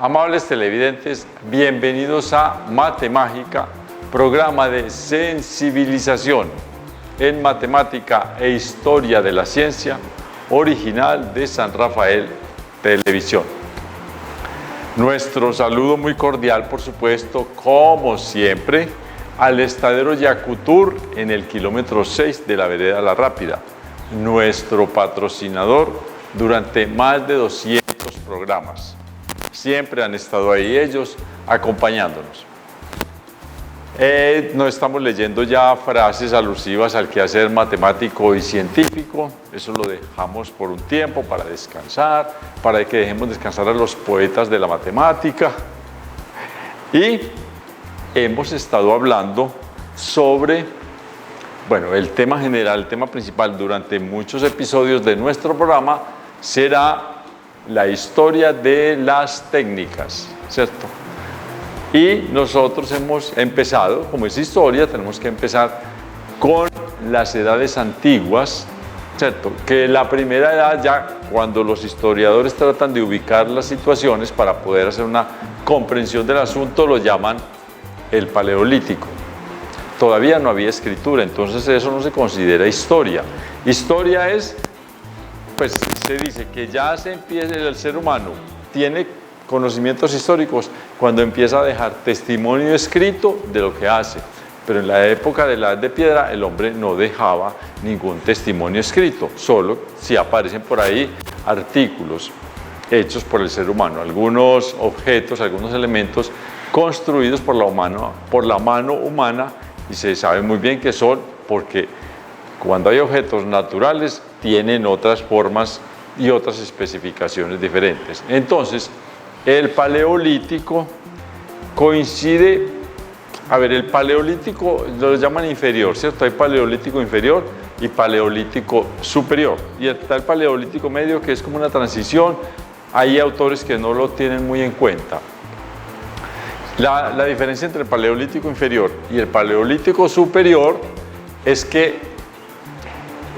Amables televidentes, bienvenidos a Matemágica, programa de sensibilización en matemática e historia de la ciencia, original de San Rafael Televisión. Nuestro saludo muy cordial, por supuesto, como siempre, al estadero Yacutur en el kilómetro 6 de la vereda La Rápida, nuestro patrocinador durante más de 200 programas. Siempre han estado ahí ellos acompañándonos. No estamos leyendo ya frases alusivas al quehacer matemático y científico. Eso lo dejamos por un tiempo para descansar, para que dejemos descansar a los poetas de la matemática. Y hemos estado hablando sobre, bueno, el tema general, el tema principal durante muchos episodios de nuestro programa será la historia de las técnicas, ¿cierto? Y nosotros hemos empezado, como es historia, tenemos que empezar con las edades antiguas, ¿cierto? Que la primera edad, ya cuando los historiadores tratan de ubicar las situaciones para poder hacer una comprensión del asunto, lo llaman el Paleolítico. Todavía no había escritura, entonces eso no se considera historia. Historia es, pues se dice que ya se empieza, el ser humano tiene conocimientos históricos cuando empieza a dejar testimonio escrito de lo que hace. Pero en la época de la Edad de Piedra el hombre no dejaba ningún testimonio escrito, solo si aparecen por ahí artículos hechos por el ser humano, algunos objetos, algunos elementos construidos por la mano humana, y se sabe muy bien que son porque cuando hay objetos naturales tienen otras formas y otras especificaciones diferentes. Entonces, el Paleolítico coincide, el Paleolítico lo llaman inferior, ¿cierto? Hay Paleolítico inferior y Paleolítico superior. Y está el Paleolítico medio, que es como una transición. Hay autores que no lo tienen muy en cuenta. La diferencia entre el Paleolítico inferior y el Paleolítico superior es que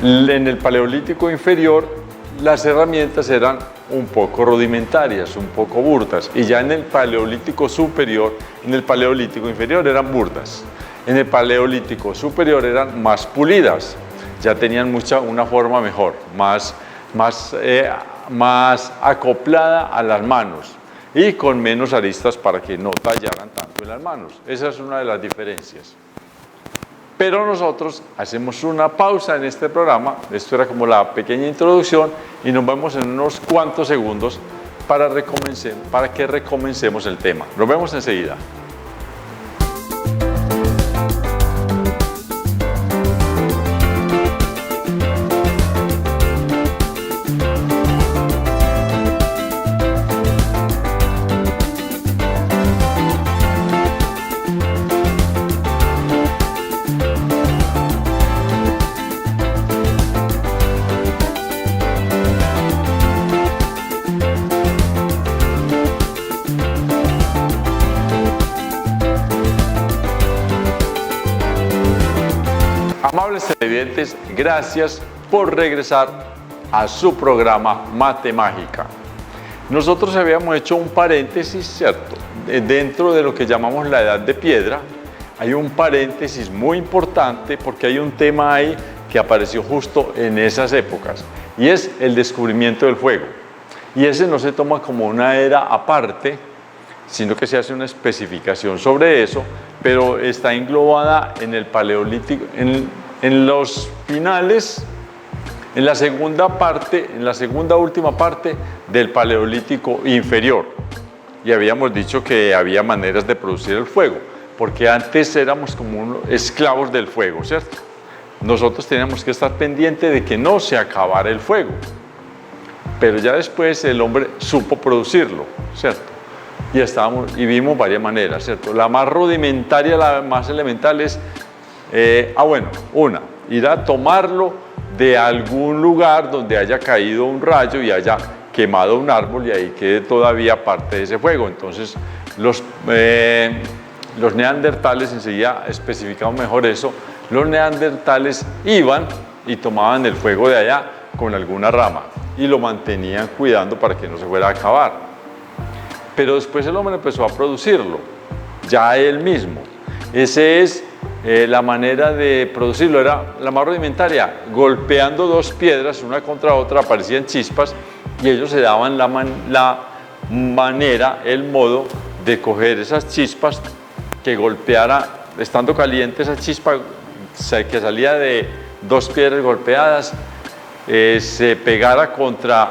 en el Paleolítico inferior las herramientas eran un poco rudimentarias, un poco burdas, y ya en el Paleolítico superior, en el Paleolítico inferior eran burdas, en el Paleolítico superior eran más pulidas, ya tenían una forma mejor, más acoplada a las manos y con menos aristas para que no tallaran tanto en las manos. Esa es una de las diferencias. Pero nosotros hacemos una pausa en este programa, esto era como la pequeña introducción, y nos vemos en unos cuantos segundos para que recomencemos el tema. Nos vemos enseguida. Amables televidentes, gracias por regresar a su programa Matemágica. Nosotros habíamos hecho un paréntesis, ¿cierto? Dentro de lo que llamamos la Edad de Piedra, hay un paréntesis muy importante porque hay un tema ahí que apareció justo en esas épocas, y es el descubrimiento del fuego. Y ese no se toma como una era aparte, sino que se hace una especificación sobre eso, pero está englobada en el Paleolítico, en los finales, en la segunda última parte del Paleolítico inferior. Y habíamos dicho que había maneras de producir el fuego, porque antes éramos como esclavos del fuego, ¿cierto? Nosotros teníamos que estar pendientes de que no se acabara el fuego, pero ya después el hombre supo producirlo, ¿cierto? Y vimos varias maneras, ¿cierto? La más rudimentaria, la más elemental es, ir a tomarlo de algún lugar donde haya caído un rayo y haya quemado un árbol y ahí quede todavía parte de ese fuego. Entonces, los neandertales, enseguida especificamos mejor eso, los neandertales iban y tomaban el fuego de allá con alguna rama y lo mantenían cuidando para que no se fuera a acabar. pero después el hombre empezó a producirlo, ya él mismo. Esa es la manera de producirlo, era la más rudimentaria, golpeando dos piedras una contra otra, aparecían chispas y ellos se daban la manera, el modo de coger esas chispas que golpeara, estando caliente esa chispa que salía de dos piedras golpeadas, se pegara contra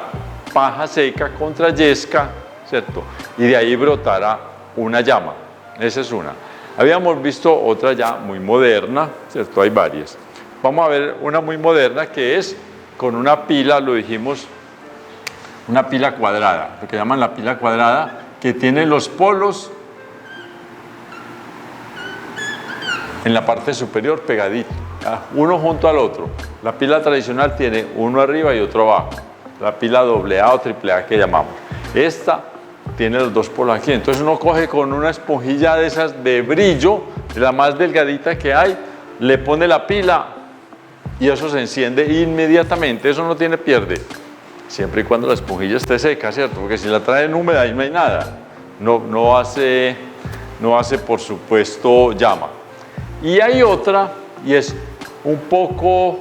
paja seca, contra yesca, ¿cierto? Y de ahí brotara una llama. Esa es una. Habíamos visto otra ya muy moderna, ¿cierto? Hay varias. Vamos a ver una muy moderna que es con una pila, lo dijimos, una pila cuadrada, lo que llaman la pila cuadrada, que tiene los polos en la parte superior pegadito, uno junto al otro. La pila tradicional tiene uno arriba y otro abajo, la pila AA o AAA que llamamos. Esta tiene los dos polos aquí, entonces uno coge con una esponjilla de esas de brillo, la más delgadita que hay, le pone la pila y eso se enciende inmediatamente, eso no tiene pierde, siempre y cuando la esponjilla esté seca, ¿cierto? Porque si la traen húmeda ahí no hay nada, no hace por supuesto llama. Y hay otra, y es un poco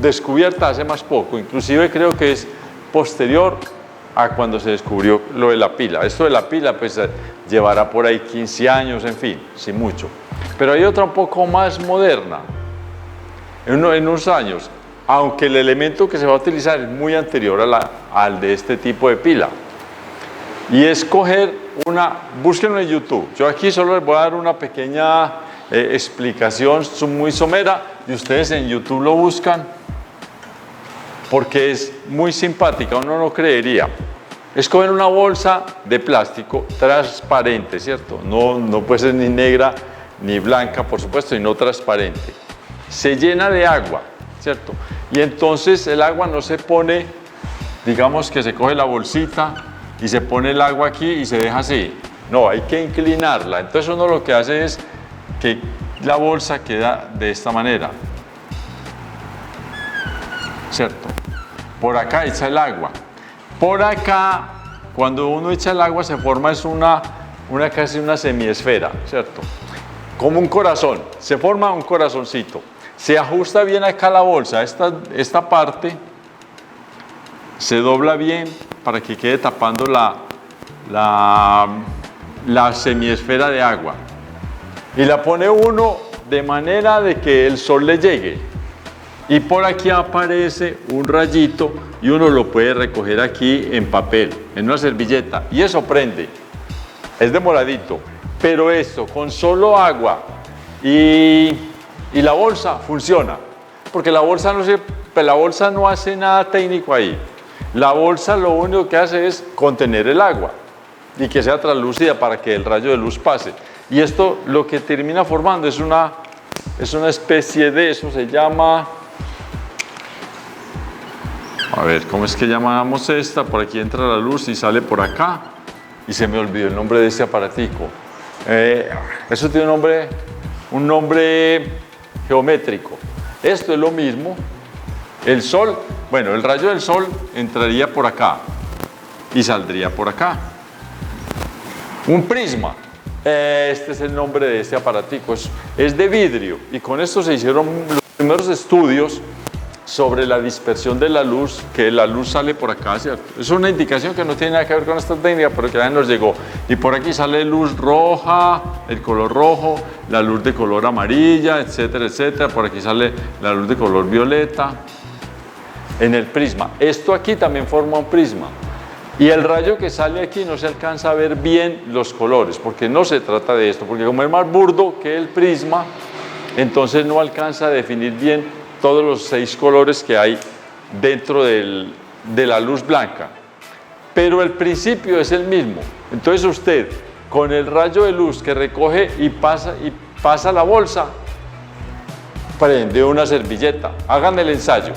descubierta hace más poco, inclusive creo que es posterior a cuando se descubrió lo de la pila. Esto de la pila pues llevará por ahí 15 años, en fin, sin mucho. Pero hay otra un poco más moderna, en unos años, aunque el elemento que se va a utilizar es muy anterior al de este tipo de pila. Y es coger búsquenlo en YouTube. Yo aquí solo les voy a dar una pequeña explicación muy somera y ustedes en YouTube lo buscan porque es muy simpática, uno no creería. Es coger una bolsa de plástico transparente, ¿cierto? No puede ser ni negra ni blanca, por supuesto, y no transparente. Se llena de agua, ¿cierto? Y entonces el agua no se pone, digamos que se coge la bolsita y se pone el agua aquí y se deja así. No, hay que inclinarla. Entonces uno lo que hace es que la bolsa queda de esta manera, ¿cierto? Por acá echa el agua. Por acá, cuando uno echa el agua, se forma casi una semiesfera, ¿cierto? Como un corazón, se forma un corazoncito. Se ajusta bien acá la bolsa, esta parte se dobla bien para que quede tapando la semiesfera de agua. Y la pone uno de manera de que el sol le llegue. Y por aquí aparece un rayito y uno lo puede recoger aquí en papel, en una servilleta. Y eso prende. Es demoradito. Pero esto, con solo agua y la bolsa, funciona. Porque la bolsa no hace nada técnico ahí. La bolsa lo único que hace es contener el agua y que sea translúcida para que el rayo de luz pase. Y esto lo que termina formando es una especie de, eso se llama, a ver, ¿cómo es que llamamos esta? Por aquí entra la luz y sale por acá y se me olvidó el nombre de este aparatico. Eso tiene un nombre geométrico. Esto es lo mismo. El sol, bueno, el rayo del sol entraría por acá y saldría por acá. Un prisma. Este es el nombre de este aparatico. Es de vidrio y con esto se hicieron los primeros estudios sobre la dispersión de la luz, que la luz sale por acá, ¿cierto? Es una indicación que no tiene nada que ver con esta técnica, pero que ya nos llegó. Y por aquí sale luz roja, el color rojo, la luz de color amarilla, etcétera, etcétera. Por aquí sale la luz de color violeta. En el prisma. Esto aquí también forma un prisma. Y el rayo que sale aquí no se alcanza a ver bien los colores, porque no se trata de esto, porque como es más burdo que el prisma, entonces no alcanza a definir bien todos los 6 colores que hay dentro de la luz blanca. Pero el principio es el mismo. Entonces usted, con el rayo de luz que recoge y pasa la bolsa, prende una servilleta. Hagan el ensayo.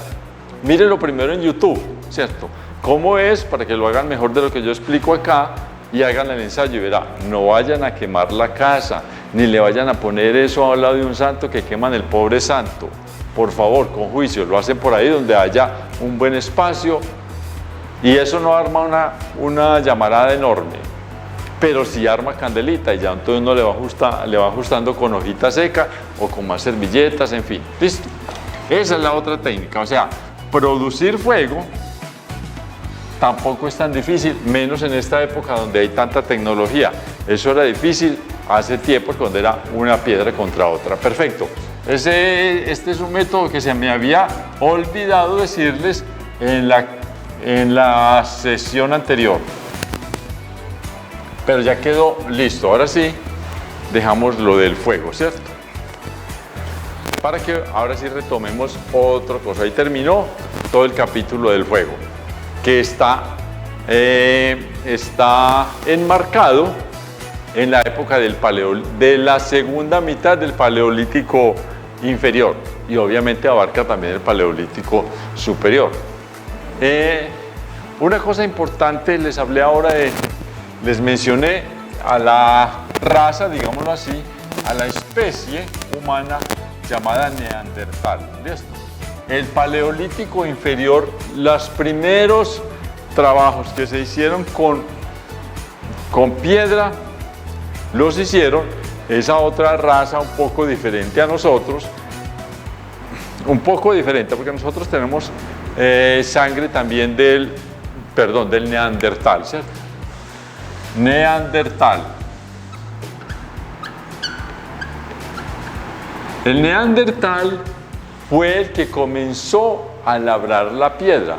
Mírenlo primero en YouTube, ¿cierto? ¿Cómo es? Para que lo hagan mejor de lo que yo explico acá y hagan el ensayo y verá, no vayan a quemar la casa, ni le vayan a poner eso al lado de un santo que queman el pobre santo. Por favor, con juicio, lo hacen por ahí donde haya un buen espacio y eso no arma una llamarada enorme. pero sí arma candelita y ya entonces uno le va ajustando con hojita seca o con más servilletas, en fin. ¿Listo? Esa es la otra técnica, o sea, producir fuego tampoco es tan difícil, menos en esta época donde hay tanta tecnología. Eso era difícil hace tiempo cuando era una piedra contra otra. Perfecto. Este es un método que se me había olvidado decirles en la sesión anterior. Pero ya quedó listo. Ahora sí, dejamos lo del fuego, ¿cierto? Para que ahora sí retomemos otra cosa. Ahí terminó todo el capítulo del fuego, que está enmarcado en la época de la segunda mitad del Paleolítico inferior y obviamente abarca también el Paleolítico superior. Una cosa importante, les mencioné a la raza, digámoslo así, a la especie humana llamada Neandertal. ¿Listo? El Paleolítico inferior, los primeros trabajos que se hicieron con piedra, los hicieron esa otra raza un poco diferente a nosotros, un poco diferente porque nosotros tenemos sangre también del Neandertal, ¿cierto? Neandertal. El Neandertal fue el que comenzó a labrar la piedra.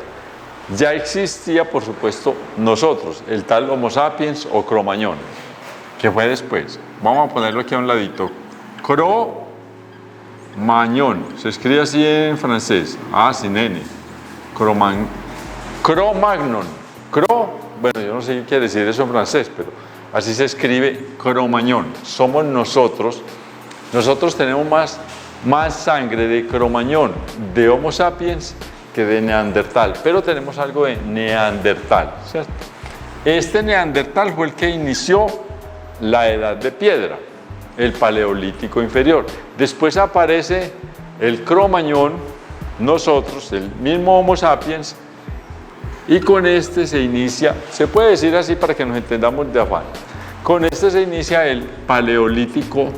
Ya existía, por supuesto, nosotros, el tal Homo sapiens o Cro-Magnon, que fue después. Vamos a ponerlo aquí a un ladito. Cro-Magnon, se escribe así en francés, sin N. Cro-Magnon. Bueno, yo no sé qué quiere decir eso en francés, pero así se escribe Cro-Magnon. Somos nosotros. Nosotros tenemos más sangre de Cro-Magnon, de Homo sapiens, que de Neandertal, pero tenemos algo de Neandertal, ¿cierto? Este Neandertal fue el que inició la edad de piedra, el Paleolítico inferior. Después aparece el Cro-Magnon, nosotros, el mismo Homo sapiens, y con este se inicia, se puede decir así para que nos entendamos de afán, con este se inicia el Paleolítico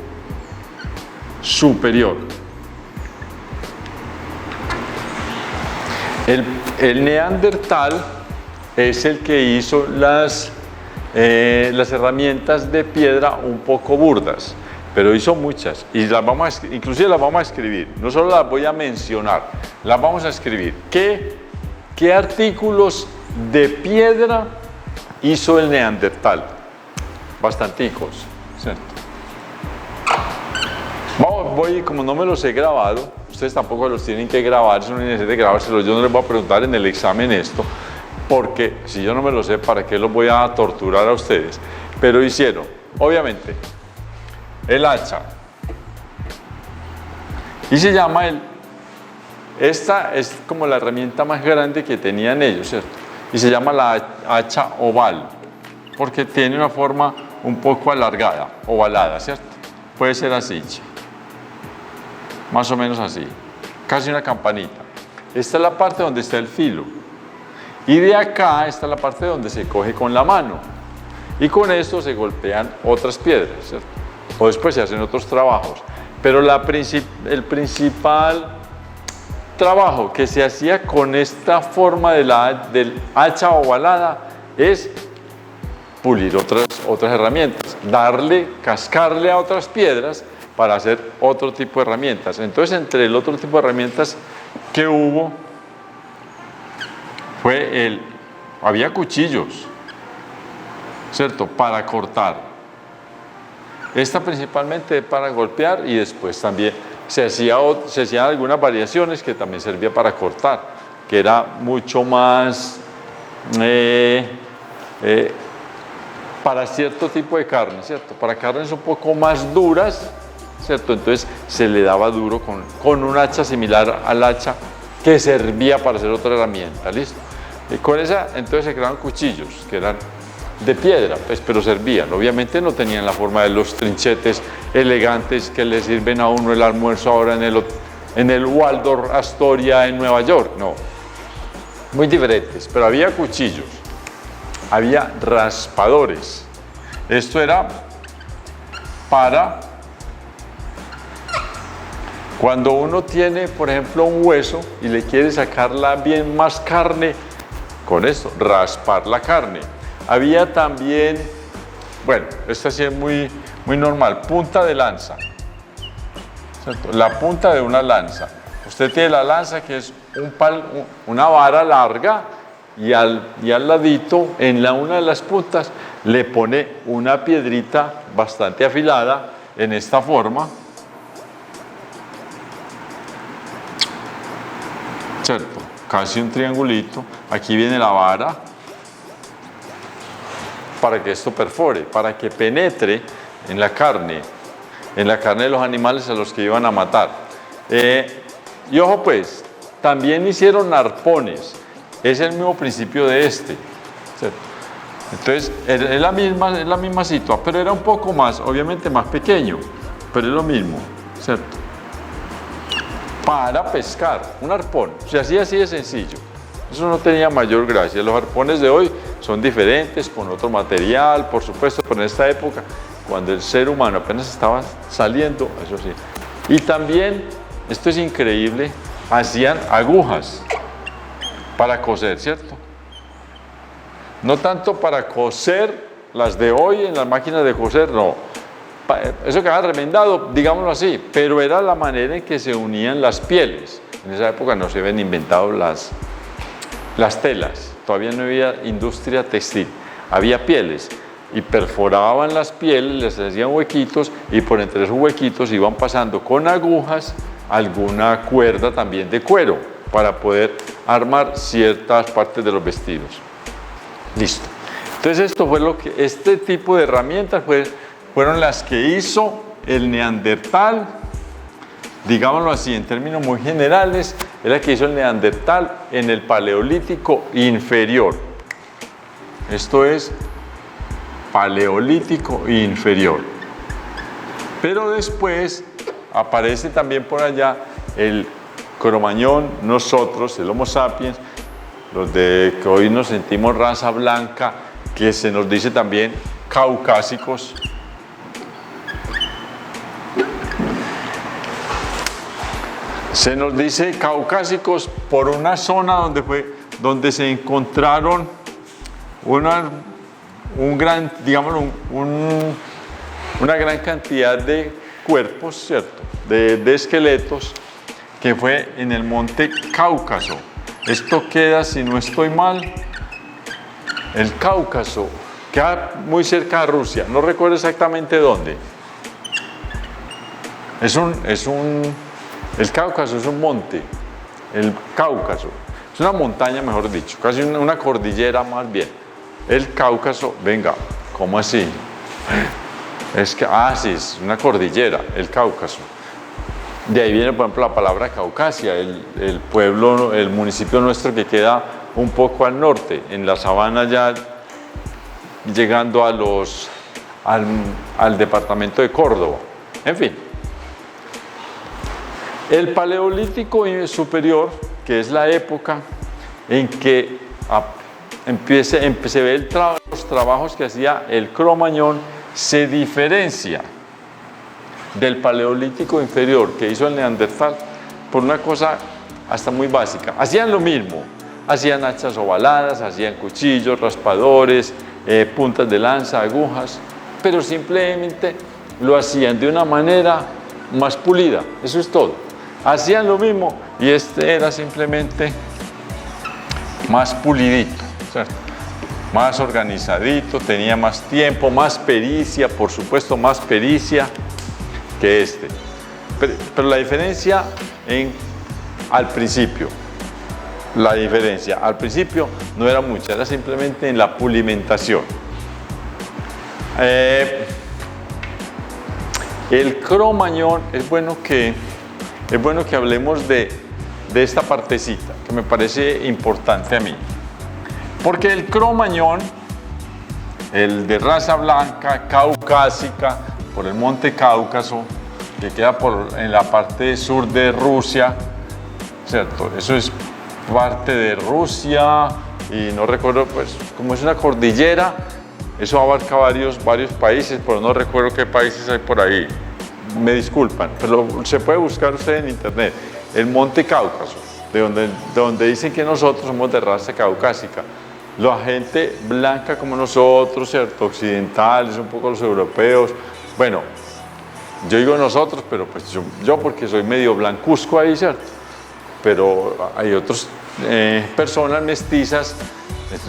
superior. El Neandertal es el que hizo las herramientas de piedra un poco burdas, pero hizo muchas y inclusive las vamos a escribir. No solo las voy a mencionar, las vamos a escribir. ¿Qué artículos de piedra hizo el Neandertal? Bastanticos, ¿cierto? Como no me los he grabado, ustedes tampoco los tienen que grabar, es una necesidad de grabárselos. Yo no les voy a preguntar en el examen esto, porque si yo no me lo sé, ¿para qué los voy a torturar a ustedes? Pero hicieron, obviamente, el hacha. Y se llama esta es como la herramienta más grande que tenían ellos, ¿cierto? Y se llama la hacha oval, porque tiene una forma un poco alargada, ovalada, ¿cierto? Puede ser así, más o menos así, casi una campanita. Esta es la parte donde está el filo. Y de acá está la parte donde se coge con la mano. Y con esto se golpean otras piedras, ¿cierto? O después se hacen otros trabajos. Pero el principal trabajo que se hacía con esta forma del hacha ovalada es pulir otras herramientas, cascarle a otras piedras para hacer otro tipo de herramientas. Entonces, entre el otro tipo de herramientas que hubo, había cuchillos, ¿cierto? Para cortar. Esta principalmente para golpear y después también se hacían algunas variaciones que también servía para cortar, que era mucho más para cierto tipo de carne, ¿cierto? Para carnes un poco más duras, ¿cierto? Entonces se le daba duro con un hacha similar al hacha que servía para hacer otra herramienta, ¿listo? Y con esa entonces se creaban cuchillos que eran de piedra, pues, pero servían. Obviamente no tenían la forma de los trinchetes elegantes que le sirven a uno el almuerzo ahora en el Waldorf Astoria en Nueva York, no. Muy diferentes, pero había cuchillos, había raspadores. Esto era para cuando uno tiene, por ejemplo, un hueso y le quiere sacarla bien más carne, con esto, raspar la carne. Había también, bueno, esta sí es muy normal, punta de lanza, ¿cierto? La punta de una lanza. Usted tiene la lanza que es una vara larga y al ladito, en una de las puntas, le pone una piedrita bastante afilada en esta forma, ¿cierto? Casi un triangulito. Aquí viene la vara para que esto perfore, para que penetre en la carne de los animales a los que iban a matar. Y ojo pues, también hicieron arpones, es el mismo principio de este, ¿cierto? Entonces, es la misma situación, pero era un poco más, obviamente más pequeño, pero es lo mismo, ¿cierto? Para pescar, un arpón, se hacía así de sencillo, eso no tenía mayor gracia. Los arpones de hoy son diferentes, con otro material, por supuesto, pero en esta época, cuando el ser humano apenas estaba saliendo, eso sí. Y también, esto es increíble, hacían agujas para coser, ¿cierto? No tanto para coser las de hoy en las máquinas de coser, no. Eso quedaba remendado, digámoslo así, pero era la manera en que se unían las pieles. En esa época no se habían inventado las telas, todavía no había industria textil, había pieles y perforaban las pieles, les hacían huequitos y por entre esos huequitos iban pasando con agujas alguna cuerda también de cuero para poder armar ciertas partes de los vestidos. Listo. Entonces esto fue este tipo de herramientas fueron las que hizo el neandertal, digámoslo así, en términos muy generales, es la que hizo el neandertal en el paleolítico inferior. Esto es paleolítico inferior. Pero después aparece también por allá el Cromañón, nosotros, el Homo sapiens, los de que hoy nos sentimos raza blanca, que se nos dice también caucásicos. Se nos dice caucásicos por una zona donde se encontraron una gran cantidad de cuerpos, ¿cierto? De esqueletos, que fue en el monte Cáucaso. Esto queda, si no estoy mal, el Cáucaso queda muy cerca de Rusia, no recuerdo exactamente dónde. El Cáucaso es un monte, el Cáucaso, es una montaña, mejor dicho, casi una cordillera más bien. El Cáucaso, venga, ¿cómo así? Es que, sí, es una cordillera, el Cáucaso. De ahí viene, por ejemplo, la palabra Caucasia, el pueblo, el municipio nuestro que queda un poco al norte, en la sabana ya llegando al departamento de Córdoba. En fin. El paleolítico superior, que es la época en que se ve los trabajos que hacía el Cromañón, se diferencia del paleolítico inferior que hizo el neandertal por una cosa hasta muy básica. Hacían lo mismo, hacían hachas ovaladas, hacían cuchillos, raspadores, puntas de lanza, agujas, pero simplemente lo hacían de una manera más pulida, eso es todo. Hacían lo mismo y este era simplemente más pulidito, ¿cierto? Más organizadito, tenía más tiempo, más pericia, por supuesto más pericia que este. Pero la diferencia al principio no era mucha, era simplemente en la pulimentación. El Cromañón, es bueno que hablemos de esta partecita, que me parece importante a mí. Porque el Cromañón, el de raza blanca, caucásica, por el monte Cáucaso, que queda en la parte sur de Rusia, ¿cierto? Eso es parte de Rusia y no recuerdo, pues, como es una cordillera, Eso abarca varios países, pero no recuerdo qué países hay por ahí. Me disculpan, pero se puede buscar usted en internet. El Monte Cáucaso, de donde dicen que nosotros somos de raza caucásica. La gente blanca como nosotros, ¿cierto? Occidentales, un poco los europeos. Bueno, yo digo nosotros, pero pues yo porque soy medio blancuzco ahí, ¿cierto? Pero hay otras personas mestizas,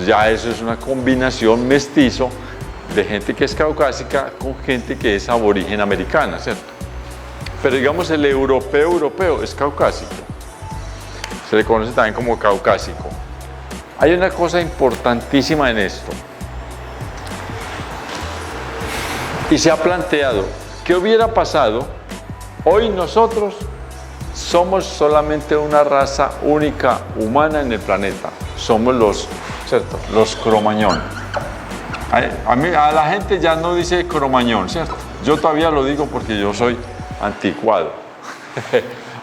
ya eso es una combinación mestizo de gente que es caucásica con gente que es aborigen americana, ¿cierto? Pero digamos el europeo es caucásico. Se le conoce también como caucásico. Hay una cosa importantísima en esto. Y se ha planteado, ¿qué hubiera pasado? Hoy nosotros somos solamente una raza única humana en el planeta. Somos ¿cierto? Los cromañón. A la gente ya no dice cromañón, ¿cierto? Yo todavía lo digo porque yo soy anticuado.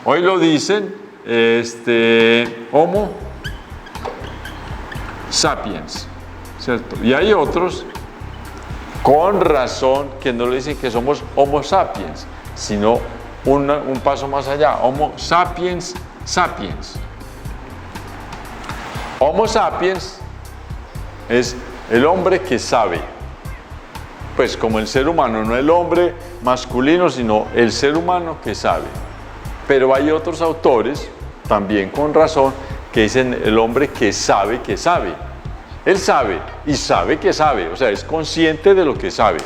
Hoy lo dicen Homo sapiens, ¿cierto? Y hay otros, con razón, que no le dicen que somos Homo sapiens, sino un paso más allá, Homo sapiens sapiens. Homo sapiens es el hombre que sabe, pues como el ser humano, no el hombre masculino, sino el ser humano que sabe. Pero hay otros autores, también con razón, que dicen el hombre que sabe que sabe. Él sabe y sabe que sabe, o sea, es consciente de lo que sabe.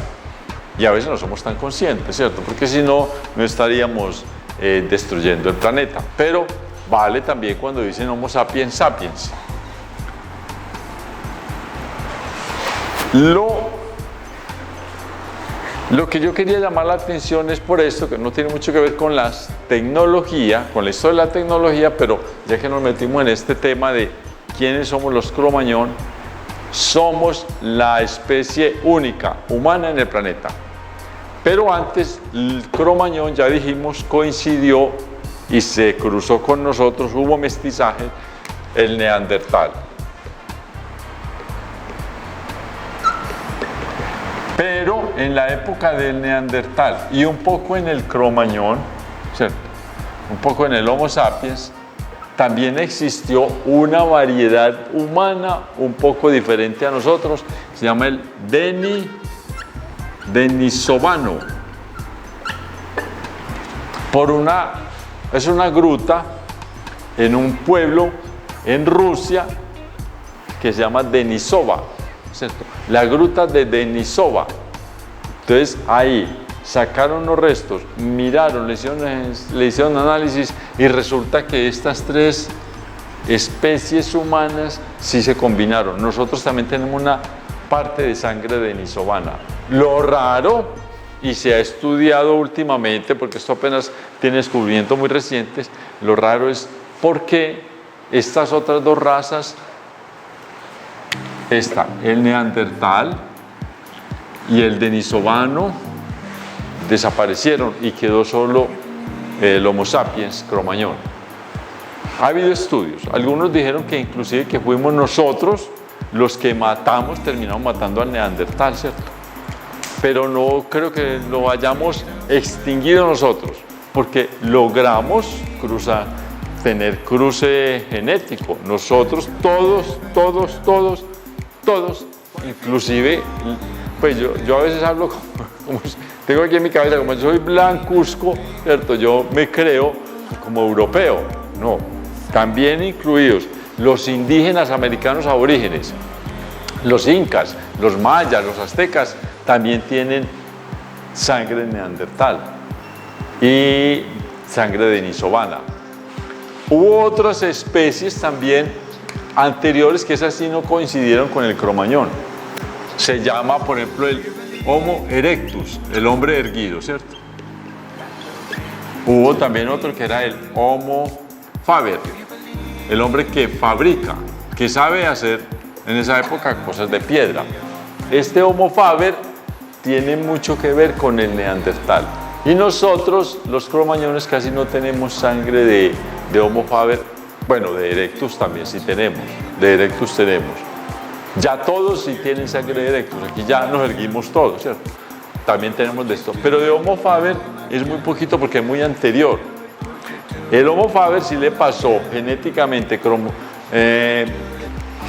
Y a veces no somos tan conscientes, ¿cierto? Porque si no, no estaríamos destruyendo el planeta. Pero vale también cuando dicen Homo sapiens sapiens. Lo que yo quería llamar la atención es por esto, que no tiene mucho que ver con la tecnología, con la historia de la tecnología, pero ya que nos metimos en este tema de quiénes somos los cromañón, somos la especie única humana en el planeta. Pero antes, el cromañón, ya dijimos, coincidió y se cruzó con nosotros, hubo mestizaje, el neandertal. Pero en la época del neandertal y un poco en el cromañón, ¿cierto? Un poco en el Homo sapiens, también existió una variedad humana un poco diferente a nosotros, se llama el denisovano. Es una gruta en un pueblo en Rusia que se llama Denisova, ¿cierto? La gruta de Denisova. Entonces ahí sacaron los restos, miraron, le hicieron análisis y resulta que estas tres especies humanas sí se combinaron. Nosotros también tenemos una parte de sangre denisovana. Lo raro, y se ha estudiado últimamente, porque esto apenas tiene descubrimientos muy recientes, lo raro es por qué estas otras dos razas, el neandertal y el denisovano, desaparecieron y quedó solo el Homo sapiens cromañón. Ha habido estudios, algunos dijeron que inclusive que fuimos nosotros los que terminamos matando al neandertal, ¿cierto? Pero no creo que lo hayamos extinguido nosotros, porque logramos tener cruce genético. Nosotros todos, inclusive, pues yo a veces hablo como tengo aquí en mi cabeza, como yo soy blancuzco, ¿cierto? Yo me creo como europeo. No, también incluidos los indígenas americanos aborígenes, los incas, los mayas, los aztecas, también tienen sangre neandertal y sangre denisovana. Hubo otras especies también anteriores que esas sí no coincidieron con el cromañón. Se llama, por ejemplo, el Homo erectus, el hombre erguido, ¿cierto? Hubo también otro que era el Homo faber, el hombre que fabrica, que sabe hacer en esa época cosas de piedra. Este Homo faber tiene mucho que ver con el neandertal. Y nosotros, los cromañones, casi no tenemos sangre de Homo faber. Bueno, de erectus también sí tenemos, de erectus tenemos. Ya todos sí tienen sangre de erectus, aquí ya nos erguimos todos, ¿cierto? También tenemos de esto, pero de Homo faber es muy poquito porque es muy anterior. El Homo faber sí le pasó genéticamente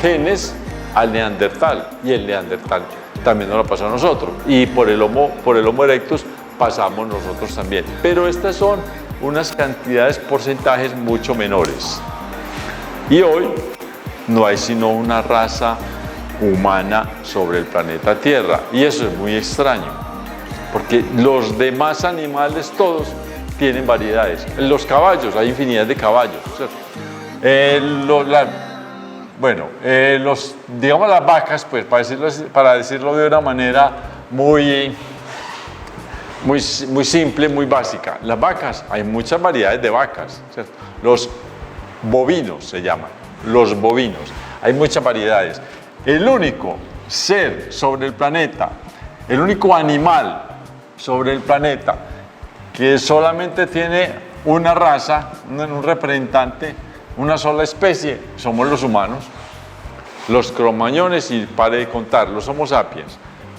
genes al Neandertal, y el Neandertal también nos lo pasó a nosotros, y por el Homo erectus pasamos nosotros también. Pero estas son unas cantidades, porcentajes mucho menores. Y hoy no hay sino una raza humana sobre el planeta Tierra, y eso es muy extraño, porque los demás animales todos tienen variedades. Los caballos, hay infinidad de caballos, ¿cierto? Digamos las vacas, pues para decirlo de una manera muy simple, muy básica. Las vacas, hay muchas variedades de vacas, ¿cierto? Los bovinos se llaman, los bovinos. Hay muchas variedades. El único ser sobre el planeta, el único animal sobre el planeta que solamente tiene una raza, un representante, una sola especie, somos los humanos, los cromañones, y pare de contar, los Homo sapiens.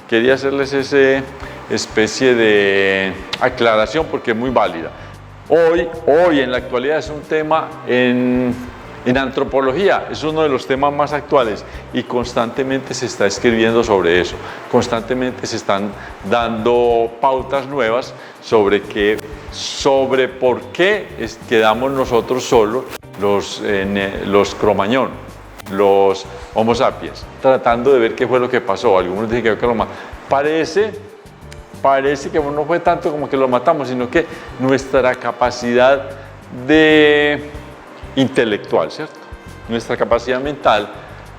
Quería hacerles esa especie de aclaración porque es muy válida. Hoy en la actualidad es un tema en antropología, es uno de los temas más actuales y constantemente se está escribiendo sobre eso, constantemente se están dando pautas nuevas sobre por qué quedamos nosotros solos, los cromañón, los Homo sapiens, tratando de ver qué fue lo que pasó. Algunos dicen que parece que no fue tanto como que lo matamos, sino que nuestra capacidad intelectual, ¿cierto? Nuestra capacidad mental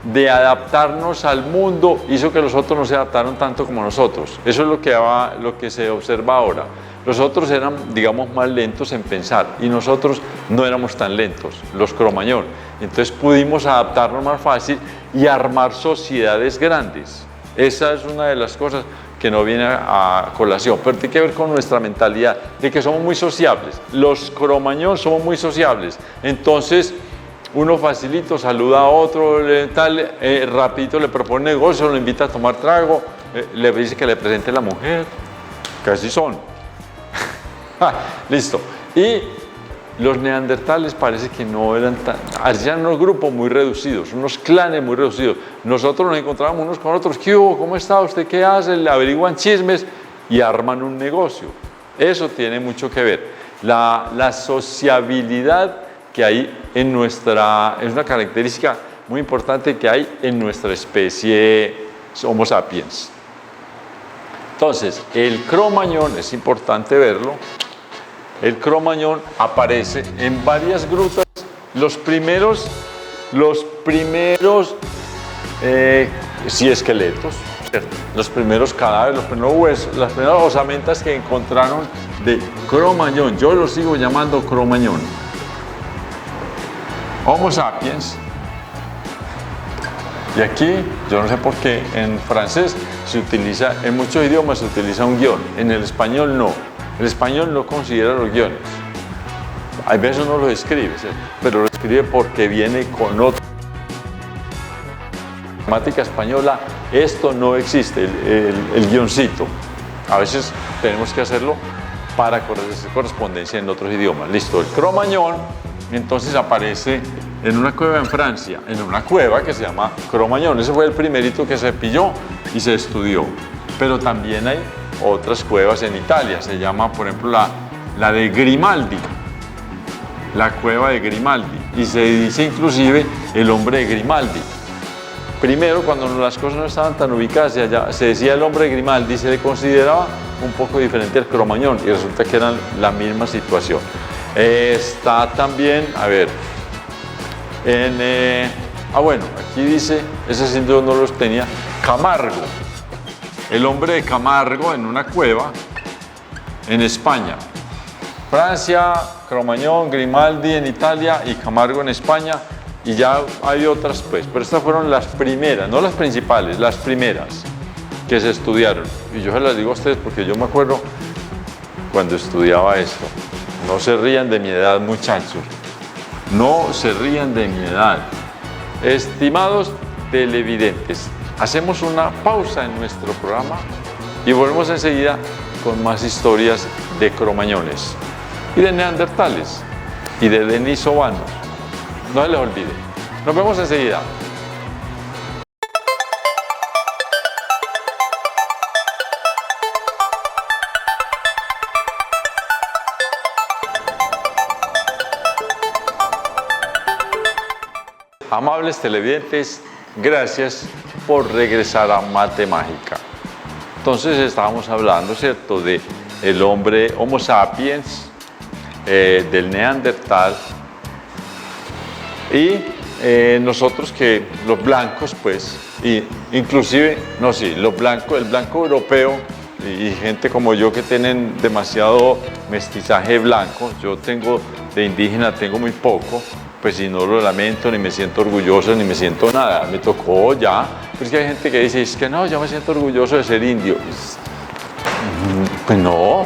de adaptarnos al mundo hizo que los otros no se adaptaron tanto como nosotros. Eso es lo que se observa ahora. Los otros eran, digamos, más lentos en pensar y nosotros no éramos tan lentos, los cromañón. Entonces pudimos adaptarnos más fácil y armar sociedades grandes. Esa es una de las cosas que no viene a colación, pero tiene que ver con nuestra mentalidad, de que somos muy sociables. Los cromañón somos muy sociables, entonces uno facilito saluda a otro, rapidito le propone negocio, lo invita a tomar trago, le dice que le presente a la mujer, que así son. Listo. Y los neandertales parece que no eran hacían unos grupos muy reducidos, unos clanes muy reducidos. Nosotros nos encontrábamos unos con otros, ¿qué hubo? ¿Cómo está? ¿Usted qué hace? Le averiguan chismes y arman un negocio. Eso tiene mucho que ver. La sociabilidad que hay es una característica muy importante que hay en nuestra especie Homo sapiens. Entonces, el cromañón, es importante verlo. El cromañón aparece en varias grutas. Los primeros esqueletos, ¿cierto? Los primeros cadáveres, los primeros huesos, las primeras osamentas que encontraron de cromañón. Yo lo sigo llamando cromañón. Homo sapiens. Y aquí, yo no sé por qué, en francés en muchos idiomas se utiliza un guión, en el español no. El español no considera los guiones. Hay veces uno los escribe, ¿cierto? Pero lo escribe porque viene con otra. En la gramática española esto no existe, el guioncito. A veces tenemos que hacer para hacer correspondencia en otros idiomas. Listo, el cromañón entonces aparece en una cueva en Francia, en una cueva que se llama Cromañón. Ese fue el primerito que se pilló y se estudió. Pero también hay otras cuevas en Italia, se llama por ejemplo la de Grimaldi, la cueva de Grimaldi, y se dice inclusive el hombre de Grimaldi. Primero, cuando las cosas no estaban tan ubicadas, se decía el hombre de Grimaldi, se le consideraba un poco diferente al Cromañón y resulta que eran la misma situación. Está también, a ver, bueno, aquí dice, ese síndrome no los tenía, Camargo. El hombre de Camargo en una cueva en España. Francia, Cromañón, Grimaldi en Italia y Camargo en España. Y ya hay otras, pues, pero estas fueron las primeras, no las principales, las primeras que se estudiaron. Y yo se las digo a ustedes porque yo me acuerdo cuando estudiaba esto. No se rían de mi edad, muchachos. No se rían de mi edad. Estimados televidentes, hacemos una pausa en nuestro programa y volvemos enseguida con más historias de cromañones y de neandertales y de denisovanos. No se les olvide. Nos vemos enseguida. Amables televidentes, gracias por regresar a Mate Mágica. Entonces estábamos hablando, ¿cierto?, de el hombre Homo sapiens, del Neandertal, y nosotros que los blancos, pues, y inclusive, no, sí, el blanco europeo y gente como yo que tienen demasiado mestizaje blanco, yo tengo de indígena, tengo muy poco, pues si no lo lamento, ni me siento orgulloso, ni me siento nada, me tocó ya. Pero es que hay gente que dice, es que no, yo me siento orgulloso de ser indio. Pues no,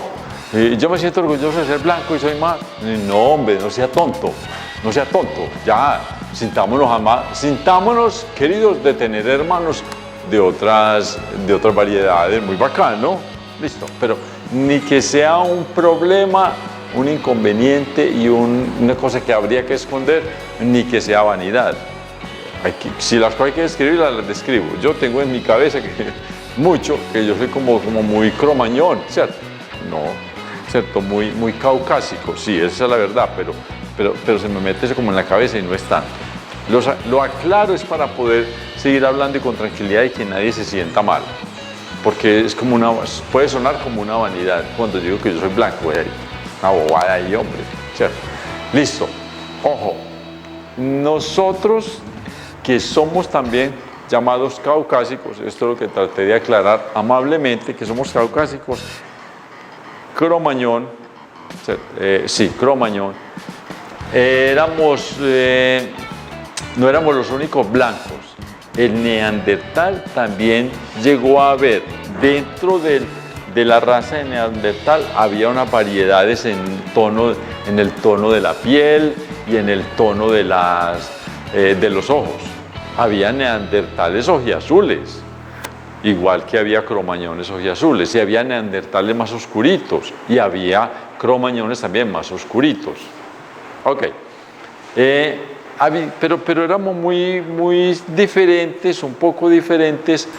yo me siento orgulloso de ser blanco y soy más. No, hombre, no sea tonto, ya, sintámonos queridos de tener hermanos de otras variedades, muy bacano, listo, pero ni que sea un problema, un inconveniente y una cosa que habría que esconder, ni que sea vanidad. Si las cosas hay que describirlas, las describo. Yo tengo en mi cabeza que yo soy como muy cromañón, ¿cierto? No, ¿cierto? Muy caucásico, sí, esa es la verdad, pero se me mete eso como en la cabeza y no es tanto. Lo aclaro es para poder seguir hablando y con tranquilidad y que nadie se sienta mal, porque es como puede sonar como una vanidad cuando digo que yo soy blanco, una bobada ahí, hombre, ¿cierto? Listo, ojo, nosotros que somos también llamados caucásicos, esto es lo que traté de aclarar amablemente, que somos caucásicos, cromañón, cromañón, no éramos los únicos blancos. El neandertal también llegó a haber, dentro de la raza de neandertal había unas variedades en el tono de la piel y en el tono de los ojos. Había neandertales ojiazules, igual que había cromañones ojiazules, y había neandertales más oscuritos, y había cromañones también más oscuritos. Ok. Pero éramos muy diferentes, un poco diferentes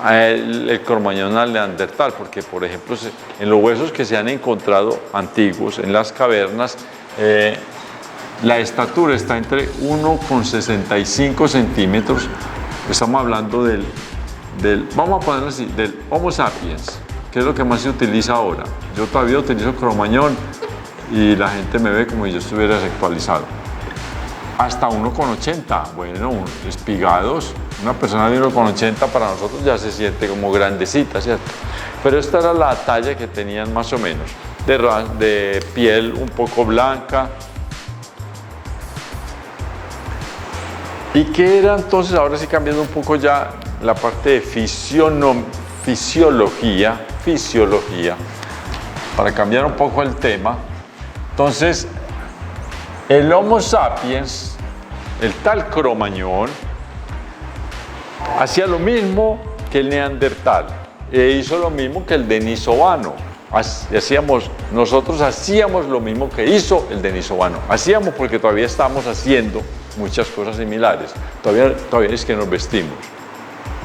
el cromañón al neandertal, porque por ejemplo en los huesos que se han encontrado antiguos en las cavernas, la estatura está entre 1,65 centímetros, estamos hablando vamos a ponerlo así, del Homo sapiens, que es lo que más se utiliza ahora. Yo todavía utilizo cromañón y la gente me ve como si yo estuviera sexualizado. Hasta 1,80, bueno, espigados, una persona de 1,80 para nosotros ya se siente como grandecita, ¿cierto? Pero esta era la talla que tenían más o menos, de piel un poco blanca. ¿Y qué era entonces? Ahora sí, cambiando un poco ya la parte de fisiología, para cambiar un poco el tema. Entonces, el Homo sapiens, el tal cromañón, hacía lo mismo que el neandertal e hizo lo mismo que el denisovano. Nosotros hacíamos lo mismo que hizo el denisovano. Hacíamos porque todavía estamos haciendo muchas cosas similares. Todavía es que nos vestimos.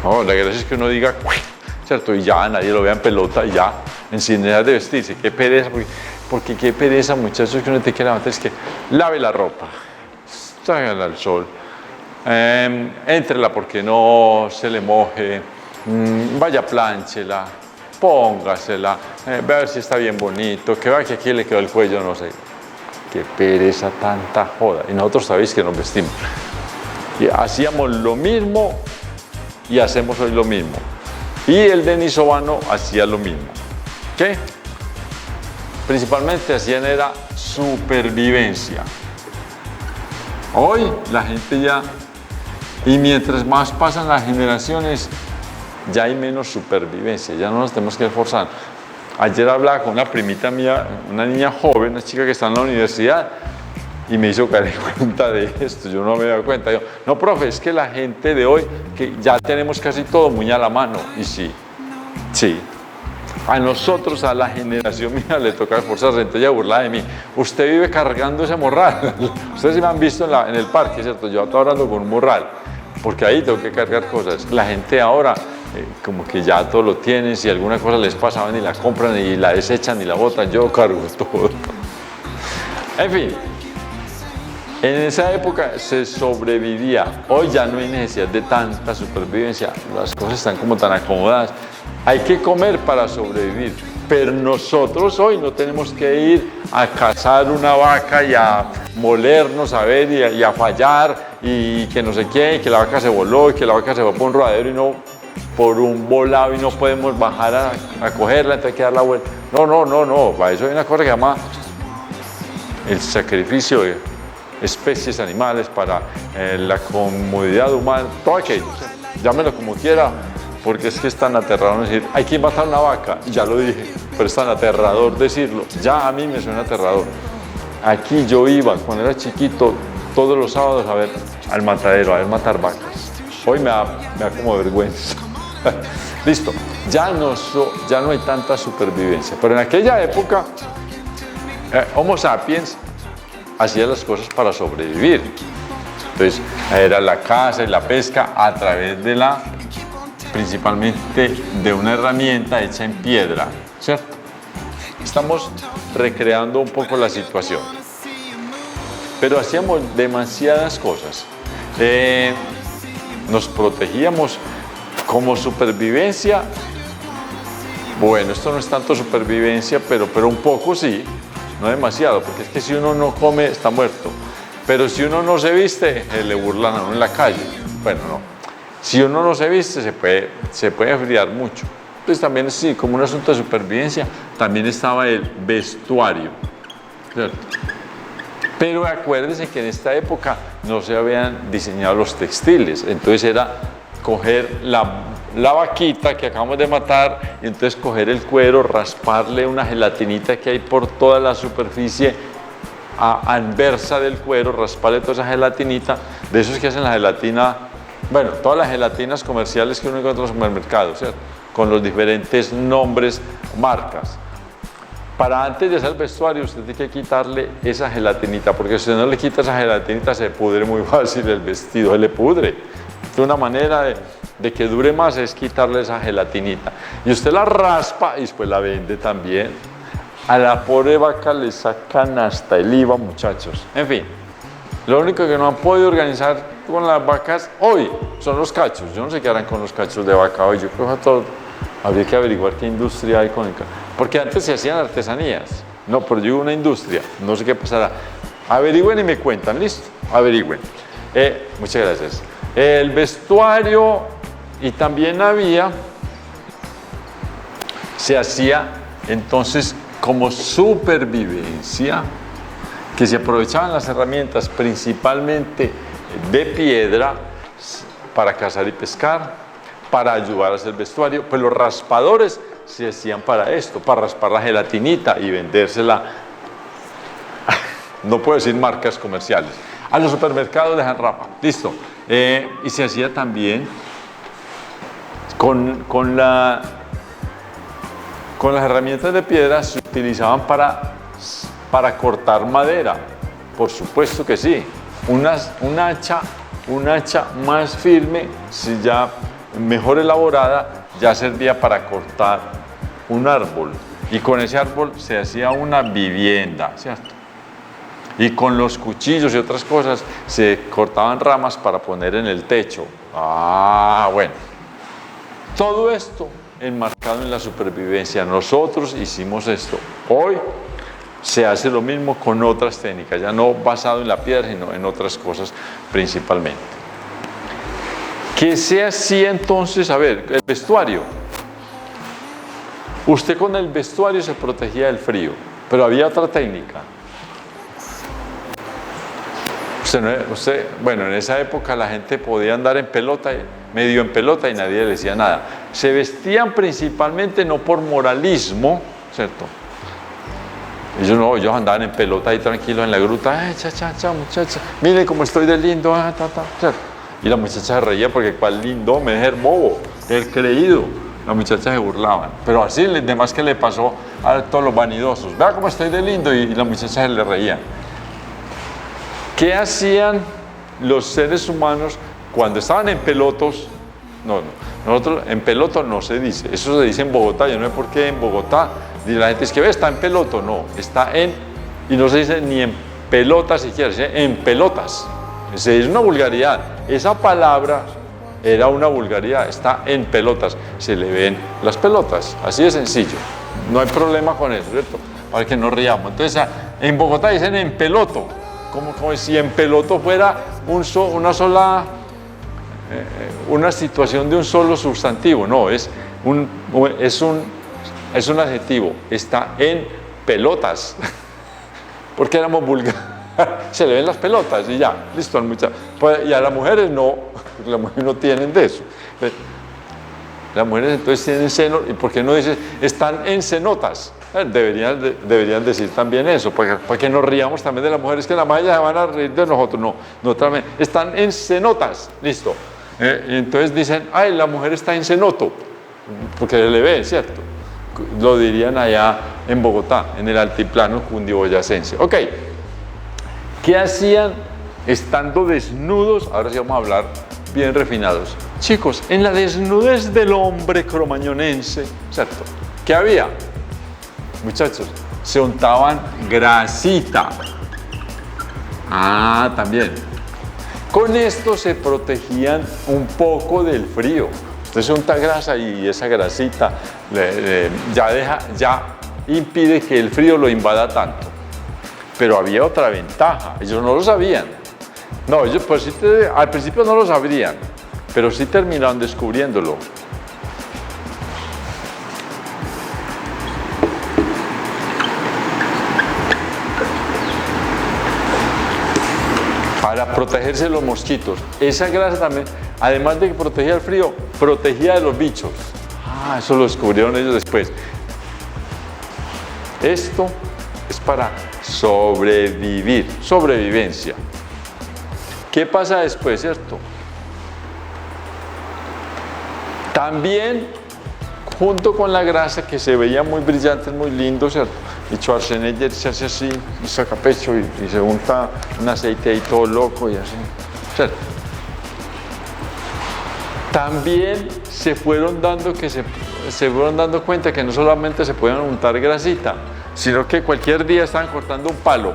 No, la gracia es que uno diga, ¿cierto? Y ya nadie lo vea en pelota y ya, en sin necesidad de vestirse. Qué pereza, porque qué pereza, muchachos, que uno te quiere levantar, es que lave la ropa, sáquenla al sol, éntrela porque no se le moje, vaya, plánchela, póngasela, ve a ver si está bien bonito, que vea que aquí le quedó el cuello, no sé. Qué pereza, tanta joda. Y nosotros sabéis que nos vestimos. Y hacíamos lo mismo y hacemos hoy lo mismo. Y el denisovano hacía lo mismo. ¿Qué? Principalmente hacían era supervivencia. Hoy la gente ya, y mientras más pasan las generaciones, ya hay menos supervivencia, ya no nos tenemos que esforzar. Ayer hablaba con una primita mía, una niña joven, una chica que está en la universidad, y me hizo caer en cuenta de esto, yo no me daba cuenta. Yo, no, profe, es que la gente de hoy, que ya tenemos casi todo muy a la mano, y sí, sí. A nosotros, a la generación mía, le toca esforzarse, entonces ella burla de mí. Usted vive cargando ese morral. Ustedes sí me han visto en el parque, ¿cierto? Yo estoy hablando con un morral, porque ahí tengo que cargar cosas. La gente ahora, como que ya todo lo tienen, si alguna cosa les pasa, van y la compran y la desechan y la botan, yo cargo todo. En fin, en esa época se sobrevivía. Hoy ya no hay necesidad de tanta supervivencia, las cosas están como tan acomodadas. Hay que comer para sobrevivir, pero nosotros hoy no tenemos que ir a cazar una vaca y a molernos a ver y a fallar y que no sé qué, y que la vaca se voló y que la vaca se fue por un rodadero y no por un volado y no podemos bajar a cogerla, entonces hay que dar la vuelta. No, para eso hay una cosa que se llama el sacrificio de especies animales para la comodidad humana, todo aquello, llámelo como quiera. Porque es que es tan aterrador decir, hay que matar una vaca, ya lo dije, pero es tan aterrador decirlo, ya a mí me suena aterrador. Aquí yo iba, cuando era chiquito, todos los sábados a ver al matadero, a ver matar vacas. Hoy me da como vergüenza. Listo, ya no hay tanta supervivencia, pero en aquella época, Homo sapiens hacía las cosas para sobrevivir. Entonces, era la caza y la pesca a través de principalmente de una herramienta hecha en piedra, ¿cierto? Estamos recreando un poco la situación, pero hacíamos demasiadas cosas. Nos protegíamos como supervivencia. Bueno, esto no es tanto supervivencia, pero un poco sí, no demasiado, porque es que si uno no come está muerto, pero si uno no se viste, le burlan a uno en la calle. Bueno, no. Si uno no se viste, se puede enfriar mucho. Entonces también sí, como un asunto de supervivencia, también estaba el vestuario, ¿cierto? Pero acuérdense que en esta época no se habían diseñado los textiles, entonces era coger la vaquita que acabamos de matar, y entonces coger el cuero, rasparle una gelatinita que hay por toda la superficie anversa del cuero, rasparle toda esa gelatinita, de esos que hacen la gelatina. Bueno, todas las gelatinas comerciales que uno encuentra en los supermercados, ¿cierto? Con los diferentes nombres, marcas. Para antes de hacer el vestuario, usted tiene que quitarle esa gelatinita, porque si usted no le quita esa gelatinita, se pudre muy fácil el vestido, se le pudre. Una manera de que dure más es quitarle esa gelatinita. Y usted la raspa y después la vende también. A la pobre vaca le sacan hasta el IVA, muchachos. En fin, lo único que no han podido organizar con las vacas hoy son los cachos. Yo no sé qué harán con los cachos de vaca hoy. Yo creo que todo habría que averiguar qué industria hay con el cacho. Porque antes se hacían artesanías. No, pero yo una industria. No sé qué pasará. Averigüen y me cuentan. ¿Listo? Averigüen. Muchas gracias. El vestuario, y también se hacía entonces como supervivencia, que se aprovechaban las herramientas principalmente de piedra para cazar y pescar, para ayudar a hacer vestuario. Pues los raspadores se hacían para esto, para raspar la gelatinita y vendérsela, no puedo decir marcas comerciales, a los supermercados dejan rapa, listo. Y se hacía también con las herramientas de piedra, se utilizaban para cortar madera, por supuesto que sí. Un hacha más firme, si ya mejor elaborada, ya servía para cortar un árbol, y con ese árbol se hacía una vivienda, ¿cierto? Y con los cuchillos y otras cosas se cortaban ramas para poner en el techo. Bueno, todo esto enmarcado en la supervivencia. Nosotros hicimos esto. Hoy se hace lo mismo con otras técnicas, ya no basado en la piedra, sino en otras cosas principalmente. ¿Qué se hacía entonces? A ver, el vestuario. Usted con el vestuario se protegía del frío, pero había otra técnica. Bueno, en esa época la gente podía andar en pelota, medio en pelota, y nadie le decía nada. Se vestían principalmente no por moralismo, ¿cierto? Ellos andaban en pelota ahí tranquilos en la gruta. Cha, muchacha, mire cómo estoy de lindo. Y la muchacha se reía porque cuál lindo, me dejé bobo, el creído. Las muchachas se burlaban. Pero así, demás que le pasó a todos los vanidosos. Vea cómo estoy de lindo, y las muchachas se le reían. ¿Qué hacían los seres humanos cuando estaban en pelotos? Nosotros en peloto no se dice, eso se dice en Bogotá. Yo no sé por qué en Bogotá la gente dice que está en peloto, no, está en, y no se dice ni en pelota siquiera, se dice en pelotas. Es una vulgaridad. Esa palabra era una vulgaridad, está en pelotas, se le ven las pelotas, así de sencillo, no hay problema con eso, ¿cierto? Para que nos riamos. Entonces, en Bogotá dicen en peloto, como si en peloto fuera una situación de un solo sustantivo. No, es un adjetivo, está en pelotas, porque éramos vulgares. Se le ven las pelotas y ya, listo. Y a las mujeres no, porque las mujeres no tienen de eso. Las mujeres entonces tienen senos, ¿y por qué no dices están en cenotas? Deberían decir también eso, para que nos riamos también de las mujeres, que las mayas se van a reír de nosotros. No también, están en cenotas, listo. Y entonces dicen, ay, la mujer está en cenoto, porque le ve, ¿cierto? Lo dirían allá en Bogotá, en el altiplano cundiboyacense. Ok. ¿Qué hacían estando desnudos? Ahora sí vamos a hablar bien refinados. Chicos, en la desnudez del hombre cromañonense, ¿cierto? ¿Qué había? Muchachos, se untaban grasita. También. Con esto se protegían un poco del frío. Usted se unta grasa y esa grasita ya impide que el frío lo invada tanto. Pero había otra ventaja, ellos no lo sabían. No, ellos pues, al principio no lo sabrían, pero sí terminaron descubriéndolo. Para protegerse de los mosquitos. Esa grasa también, además de que protegía el frío, protegía de los bichos. Eso lo descubrieron ellos después. Esto es para sobrevivencia. ¿Qué pasa después, cierto? También, junto con la grasa, que se veía muy brillante, muy lindo, ¿cierto? Y Schwarzenegger se hace así, y saca pecho y se unta un aceite ahí todo loco y así, ¿cierto? También se fueron dando cuenta que no solamente se podían untar grasita, sino que cualquier día estaban cortando un palo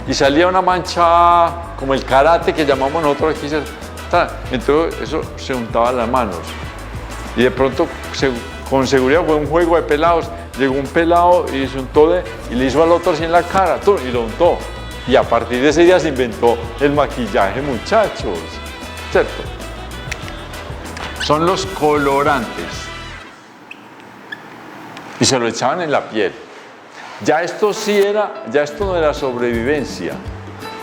y salía una mancha como el karate que llamamos nosotros aquí. Entonces eso se untaba las manos y de pronto con seguridad fue un juego de pelados. Llegó un pelado y se untó y le hizo al otro así en la cara y lo untó, y a partir de ese día se inventó el maquillaje, muchachos, ¿cierto? Son los colorantes y se lo echaban en la piel. Ya esto no era sobrevivencia,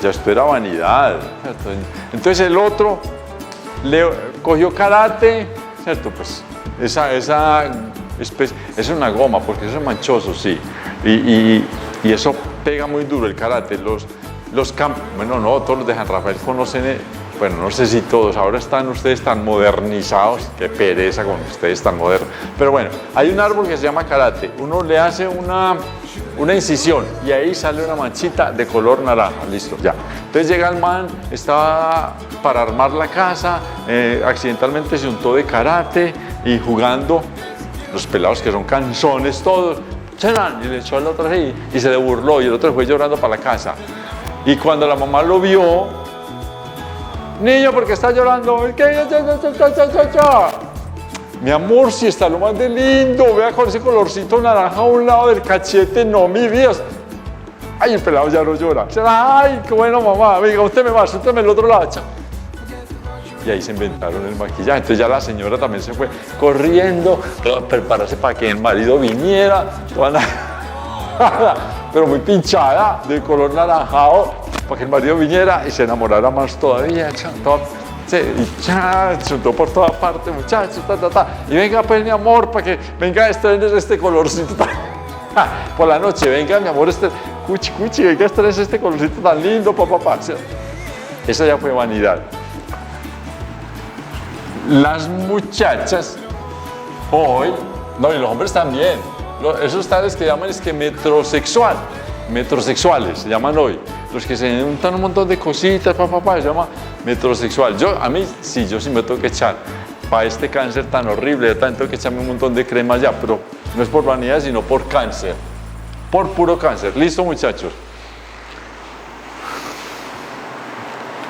ya esto era vanidad, ¿cierto? Entonces el otro le cogió karate, ¿cierto? Pues esa es una goma, porque eso es manchoso, sí, y eso pega muy duro el karate. Bueno, no todos los de San Rafael conocen, bueno, no sé si todos, ahora están ustedes tan modernizados, qué pereza con ustedes tan modernos, pero bueno, hay un árbol que se llama karate, uno le hace una incisión y ahí sale una manchita de color naranja, listo, ya. Entonces llega el man, estaba para armar la casa, accidentalmente se untó de karate y jugando, los pelados que son canzones todos, y le echó al otro así y se le burló y el otro fue llorando para la casa. Y cuando la mamá lo vio, niño, ¿por qué está llorando? ¿Qué? Mi amor, si está lo más de lindo, vea con ese colorcito naranja a un lado del cachete, no, mi vida. Ay, el pelado ya no llora. Ay, qué bueno, mamá, venga, usted me va, suéltame el otro lado. Y ahí se inventaron el maquillaje. Entonces ya la señora también se fue corriendo a prepararse para que el marido viniera, pero muy pinchada, de color naranjado, para que el marido viniera y se enamorara más todavía. Se untó por toda parte, muchachos, y venga pues mi amor, para que venga este colorcito. Por la noche, venga, mi amor, cuchi, cuchi, venga, este colorcito tan lindo, papá. Esa ya fue vanidad. Las muchachas hoy, no, y los hombres también, esos tales que llaman es que metrosexuales se llaman hoy, los que se untan un montón de cositas, se llama metrosexual. Yo sí me tengo que echar, para este cáncer tan horrible, tengo que echarme un montón de cremas ya, pero no es por vanidad, sino por cáncer, por puro cáncer. ¿Listo, muchachos?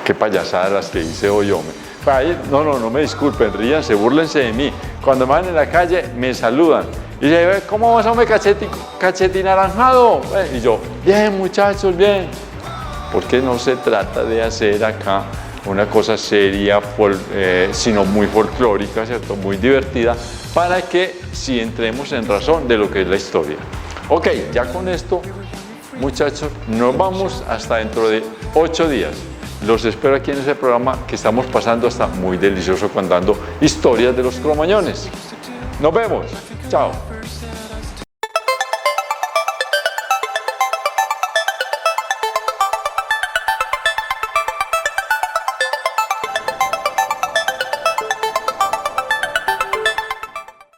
Qué payasadas las que hice hoy, hombre. No me disculpen, ríanse, búrlense de mí. Cuando me van en la calle, me saludan. Y dicen, ¿cómo vas, hombre, cacheti naranjado? Y yo, bien, muchachos, bien. Porque no se trata de hacer acá una cosa seria, sino muy folclórica, ¿cierto? Muy divertida, para que sí entremos en razón de lo que es la historia. Ok, ya con esto, muchachos, nos vamos hasta dentro de 8 días. Los espero aquí en ese programa que estamos pasando hasta muy delicioso contando historias de los cromañones. Nos vemos. Chao.